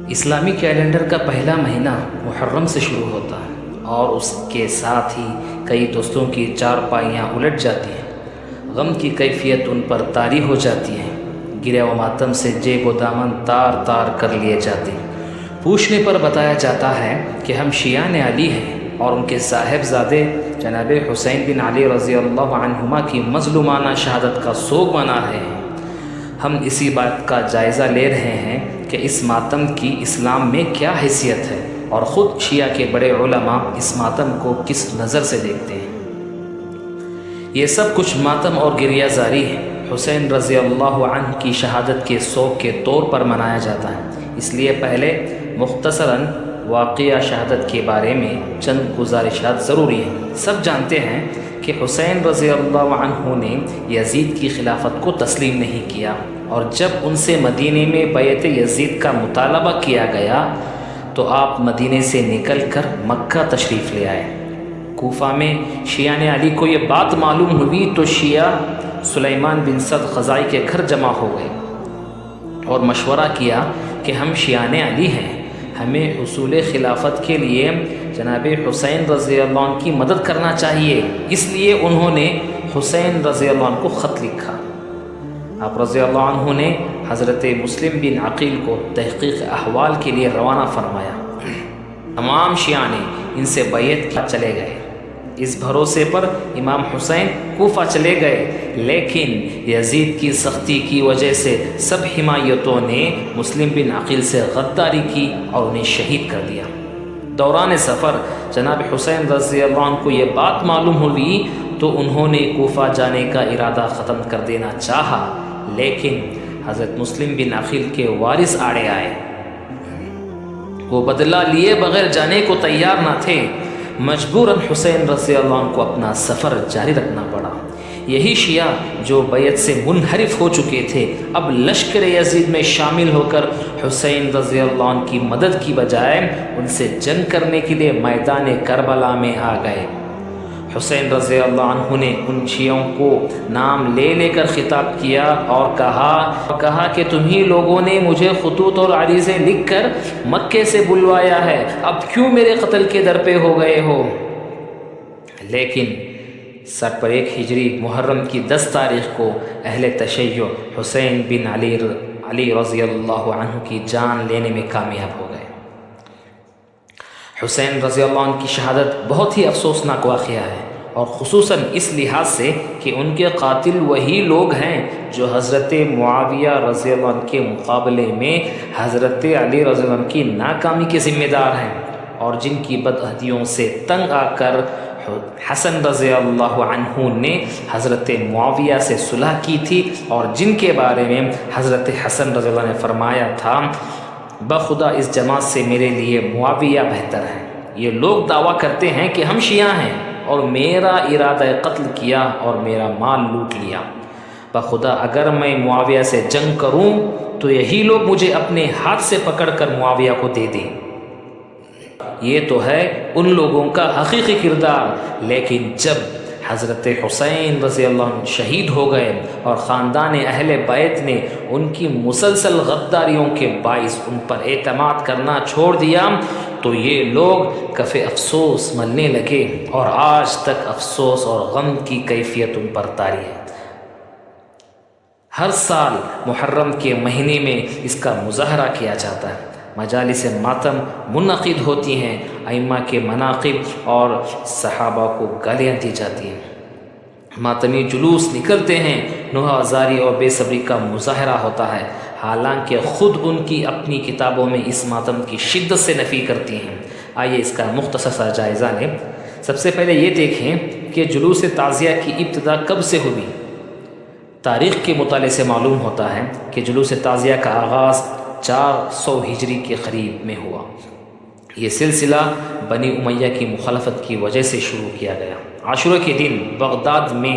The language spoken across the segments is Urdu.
اسلامی کیلنڈر کا پہلا مہینہ محرم سے شروع ہوتا ہے اور اس کے ساتھ ہی کئی دوستوں کی چارپائیاں الٹ جاتی ہیں، غم کی کیفیت ان پر طاری ہو جاتی ہے، گرہ و ماتم سے جیب و دامن تار تار کر لیے جاتے ہیں۔ پوچھنے پر بتایا جاتا ہے کہ ہم شیعان علی ہیں اور ان کے صاحبزادے جناب حسین بن علی رضی اللہ عنہما کی مظلومانہ شہادت کا سوگ منا رہے ہیں۔ ہم اسی بات کا جائزہ لے رہے ہیں کہ اس ماتم کی اسلام میں کیا حیثیت ہے اور خود شیعہ کے بڑے علماء اس ماتم کو کس نظر سے دیکھتے ہیں۔ یہ سب کچھ ماتم اور گریہ زاری ہے حسین رضی اللہ عنہ کی شہادت کے سوگ کے طور پر منایا جاتا ہے۔ اس لیے پہلے مختصراً واقعہ شہادت کے بارے میں چند گزارشات ضروری ہیں۔ سب جانتے ہیں کہ حسین رضی اللہ عنہ نے یزید کی خلافت کو تسلیم نہیں کیا، اور جب ان سے مدینے میں بیعت یزید کا مطالبہ کیا گیا تو آپ مدینے سے نکل کر مکہ تشریف لے آئے۔ کوفہ میں شیعان علی کو یہ بات معلوم ہوئی تو شیعہ سلیمان بن سعد خزائی کے گھر جمع ہو گئے اور مشورہ کیا کہ ہم شیعان علی ہیں، ہمیں حصول خلافت کے لیے جناب حسین رضی اللہ عنہ کی مدد کرنا چاہیے۔ اس لیے انہوں نے حسین رضی اللہ عنہ کو خط لکھا۔ آپ رضی اللہ عنہ نے حضرت مسلم بن عقیل کو تحقیق احوال کے لیے روانہ فرمایا۔ تمام شیعہ نے ان سے بیعت کیا چلے گئے۔ اس بھروسے پر امام حسین کوفہ چلے گئے، لیکن یزید کی سختی کی وجہ سے سب حمایتوں نے مسلم بن عقیل سے غداری کی اور انہیں شہید کر دیا۔ دوران سفر جناب حسین رضی اللہ عنہ کو یہ بات معلوم ہوئی تو انہوں نے کوفہ جانے کا ارادہ ختم کر دینا چاہا، لیکن حضرت مسلم بن عقیل کے وارث آڑے آئے۔ وہ بدلہ لیے بغیر جانے کو تیار نہ تھے۔ مجبوراً حسین رضی اللہ عنہ کو اپنا سفر جاری رکھنا پڑا۔ یہی شیعہ جو بیعت سے منحرف ہو چکے تھے اب لشکر یزید میں شامل ہو کر حسین رضی اللہ عنہ کی مدد کی بجائے ان سے جنگ کرنے کے لیے میدان کربلا میں آ گئے۔ حسین رضی اللہ عنہ نے ان شیعوں کو نام لے لے کر خطاب کیا اور کہا کہ تمہیں لوگوں نے مجھے خطوط اور عریضے لکھ کر مکے سے بلوایا ہے، اب کیوں میرے قتل کے در پہ ہو گئے ہو؟ لیکن 101 ہجری محرم کی 10 تاریخ کو اہل تشیع حسین بن علی رضی اللہ عنہ کی جان لینے میں کامیاب ہو گئے۔ حسین رضی اللہ عنہ کی شہادت بہت ہی افسوسناک واقعہ ہے، اور خصوصاً اس لحاظ سے کہ ان کے قاتل وہی لوگ ہیں جو حضرت معاویہ رضی اللہ عنہ کے مقابلے میں حضرت علی رضی اللہ عنہ کی ناکامی کے ذمہ دار ہیں، اور جن کی بدعہدیوں سے تنگ آ کر حسن رضی اللہ عنہ نے حضرت معاویہ سے صلح کی تھی، اور جن کے بارے میں حضرت حسن رضی اللہ عنہ نے فرمایا تھا بخدا اس جماعت سے میرے لیے معاویہ بہتر ہے۔ یہ لوگ دعویٰ کرتے ہیں کہ ہم شیعہ ہیں اور میرا ارادہ قتل کیا اور میرا مال لوٹ لیا، بخدا اگر میں معاویہ سے جنگ کروں تو یہی لوگ مجھے اپنے ہاتھ سے پکڑ کر معاویہ کو دے دیں۔ یہ تو ہے ان لوگوں کا حقیقی کردار، لیکن جب حضرت حسین رضی اللہ عنہ شہید ہو گئے اور خاندان اہل بیت نے ان کی مسلسل غداریوں کے باعث ان پر اعتماد کرنا چھوڑ دیا تو یہ لوگ کف افسوس ملنے لگے، اور آج تک افسوس اور غم کی کیفیت ان پر طاری ہے۔ ہر سال محرم کے مہینے میں اس کا مظاہرہ کیا جاتا ہے، مجالس ماتم منعقد ہوتی ہیں، ائمہ کے مناقب اور صحابہ کو گالیاں دی جاتی ہیں، ماتمی جلوس نکلتے ہیں، نوحہ آزاری اور بے صبری کا مظاہرہ ہوتا ہے، حالانکہ خود ان کی اپنی کتابوں میں اس ماتم کی شدت سے نفی کرتی ہیں۔ آئیے اس کا مختصر سا جائزہ لیں۔ سب سے پہلے یہ دیکھیں کہ جلوس تعزیہ کی ابتدا کب سے ہوئی۔ تاریخ کے مطالعے سے معلوم ہوتا ہے کہ جلوس تعزیہ کا آغاز 400 ہجری کے قریب میں ہوا۔ یہ سلسلہ بنی امیہ کی مخالفت کی وجہ سے شروع کیا گیا۔ عاشورہ کے دن بغداد میں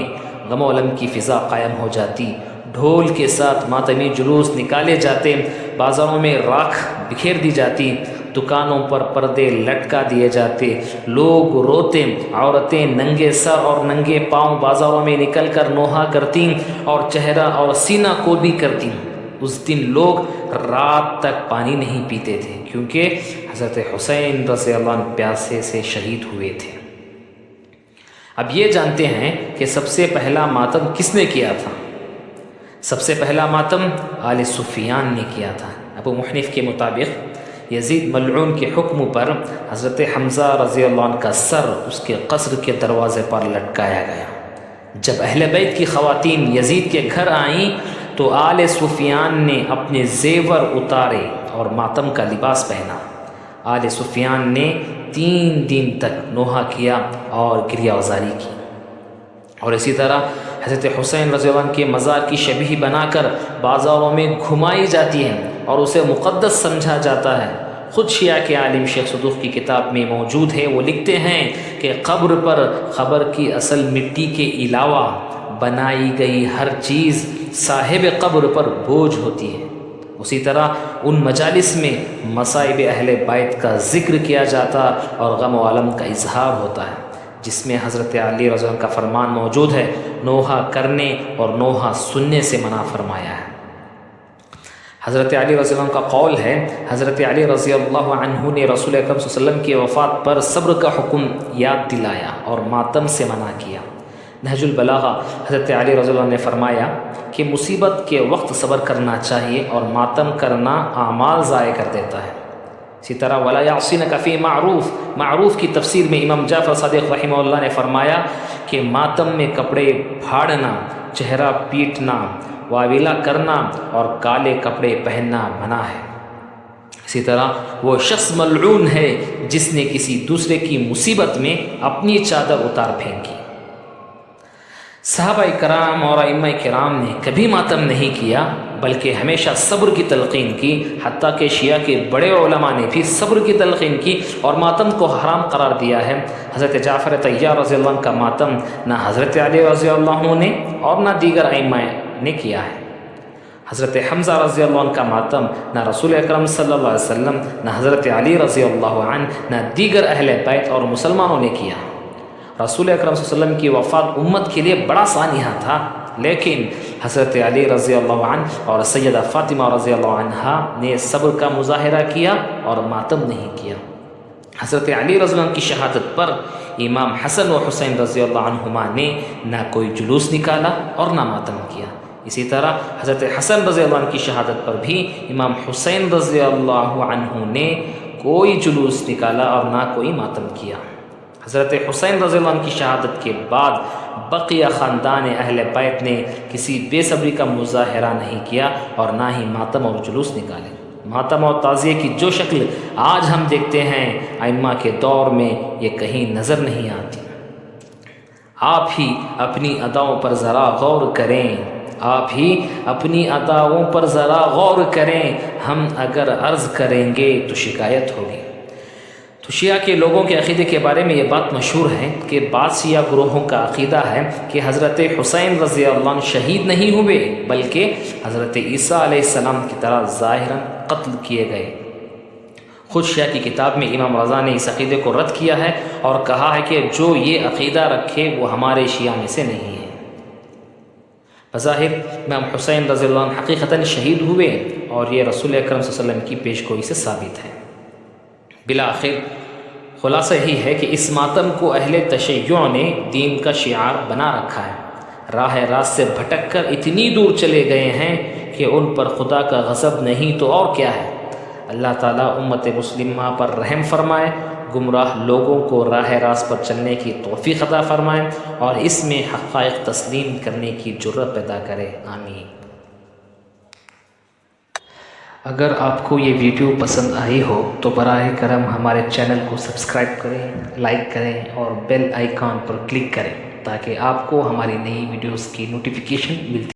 غم و الم کی فضا قائم ہو جاتی، ڈھول کے ساتھ ماتمی جلوس نکالے جاتے، بازاروں میں راکھ بکھیر دی جاتی، دکانوں پر پردے لٹکا دیے جاتے، لوگ روتے، عورتیں ننگے سر اور ننگے پاؤں بازاروں میں نکل کر نوحہ کرتیں اور چہرہ اور سینہ کو بھی کرتیں۔ اس دن لوگ رات تک پانی نہیں پیتے تھے کیونکہ حضرت حسین رضی اللہ عنہ پیاسے سے شہید ہوئے تھے۔ اب یہ جانتے ہیں کہ سب سے پہلا ماتم کس نے کیا تھا؟ سب سے پہلا ماتم آل سفیان نے کیا تھا۔ ابو محنف کے مطابق یزید ملعون کے حکم پر حضرت حمزہ رضی اللہ عنہ کا سر اس کے قصر کے دروازے پر لٹکایا گیا۔ جب اہل بیت کی خواتین یزید کے گھر آئیں تو آل سفیان نے اپنے زیور اتارے اور ماتم کا لباس پہنا۔ آل سفیان نے 3 دن تک نوحہ کیا اور گریہ وزاری کی، اور اسی طرح حضرت حسین رضی اللہ عنہ کے مزار کی شبیہ بنا کر بازاروں میں گھمائی جاتی ہے اور اسے مقدس سمجھا جاتا ہے۔ خود شیعہ کے عالم شیخ صدوق کی کتاب میں موجود ہے، وہ لکھتے ہیں کہ قبر پر قبر کی اصل مٹی کے علاوہ بنائی گئی ہر چیز صاحب قبر پر بوجھ ہوتی ہے۔ اسی طرح ان مجالس میں مصائب اہل بیت کا ذکر کیا جاتا اور غم و علم کا اظہار ہوتا ہے، جس میں حضرت علی رضی اللہ عنہ کا فرمان موجود ہے، نوحہ کرنے اور نوحہ سننے سے منع فرمایا ہے۔ حضرت علی رضی اللہ عنہ کا قول ہے، حضرت علی رضی اللہ عنہ نے رسول اکرم صلی اللہ علیہ وسلم کی وفات پر صبر کا حکم یاد دلایا اور ماتم سے منع کیا۔ نہج البلاغہ حضرت علی رضی اللہ عنہ نے فرمایا کہ مصیبت کے وقت صبر کرنا چاہیے اور ماتم کرنا اعمال ضائع کر دیتا ہے۔ اسی طرح ولا یعصینک فی معروف، معروف کی تفسیر میں امام جعفر صادق رحمہ اللہ نے فرمایا کہ ماتم میں کپڑے پھاڑنا، چہرہ پیٹنا، واویلا کرنا اور کالے کپڑے پہننا منع ہے۔ اسی طرح وہ شخص ملعون ہے جس نے کسی دوسرے کی مصیبت میں اپنی چادر اتار پھینکی۔ صحابہ کرام اور ائمہ کرام نے کبھی ماتم نہیں کیا بلکہ ہمیشہ صبر کی تلقین کی، حتیٰ کہ شیعہ کے بڑے علماء نے بھی صبر کی تلقین کی اور ماتم کو حرام قرار دیا ہے۔ حضرت جعفر طیار رضی اللہ عنہ کا ماتم نہ حضرت علی رضی اللہ عنہ نے اور نہ دیگر ائمہ نے کیا ہے۔ حضرت حمزہ رضی اللہ عنہ کا ماتم نہ رسول اکرم صلی اللہ علیہ وسلم، نہ حضرت علی رضی اللہ عنہ، نہ دیگر اہل بیت اور مسلمانوں نے کیا۔ رسول اکرم صلی اللہ علیہ وسلم کی وفات امت کے لیے بڑا سانحہ تھا، لیکن حضرت علی رضی اللہ عنہ اور سیدہ فاطمہ رضی اللہ عنہا نے صبر کا مظاہرہ کیا اور ماتم نہیں کیا۔ حضرت علی رضی اللہ عنہ کی شہادت پر امام حسن و حسین رضی اللہ عنہما نے نہ کوئی جلوس نکالا اور نہ ماتم کیا۔ اسی طرح حضرت حسن رضی اللہ عنہ کی شہادت پر بھی امام حسین رضی اللہ عنہ نے کوئی جلوس نکالا اور نہ کوئی ماتم کیا۔ حضرت حسین رضی اللہ عنہ کی شہادت کے بعد بقیہ خاندان اہل بیت نے کسی بے صبری کا مظاہرہ نہیں کیا اور نہ ہی ماتم اور جلوس نکالے۔ ماتم اور تعزیے کی جو شکل آج ہم دیکھتے ہیں ائمہ کے دور میں یہ کہیں نظر نہیں آتی۔ آپ ہی اپنی اداؤں پر ذرا غور کریں، آپ ہی اپنی اداؤں پر ذرا غور کریں، ہم اگر عرض کریں گے تو شکایت ہوگی۔ تو شیعہ کے لوگوں کے عقیدے کے بارے میں یہ بات مشہور ہے کہ بعض شیعہ گروہوں کا عقیدہ ہے کہ حضرت حسین رضی اللہ عنہ شہید نہیں ہوئے بلکہ حضرت عیسیٰ علیہ السلام کی طرح ظاہراً قتل کیے گئے۔ خود شیعہ کی کتاب میں امام رضا نے اس عقیدے کو رد کیا ہے اور کہا ہے کہ جو یہ عقیدہ رکھے وہ ہمارے شیعہ میں سے نہیں ہے۔ بظاہر امام حسین رضی اللہ عنہ حقیقتاً شہید ہوئے اور یہ رسول اکرم صلی اللہ علیہ وسلم کی پیش گوئی سے ثابت ہے۔ بالآخر خلاصہ یہی ہے کہ اس ماتم کو اہل تشیع نے دین کا شعار بنا رکھا ہے، راہ راست سے بھٹک کر اتنی دور چلے گئے ہیں کہ ان پر خدا کا غضب نہیں تو اور کیا ہے۔ اللہ تعالیٰ امت مسلمہ پر رحم فرمائے، گمراہ لوگوں کو راہ راست پر چلنے کی توفیق عطا فرمائے اور اس میں حقائق تسلیم کرنے کی جرأت پیدا کرے، آمین۔ اگر آپ کو یہ ویڈیو پسند آئی ہو تو براہ کرم ہمارے چینل کو سبسکرائب کریں، لائک کریں اور بیل آئیکن پر کلک کریں تاکہ آپ کو ہماری نئی ویڈیوز کی نوٹیفیکیشن ملتی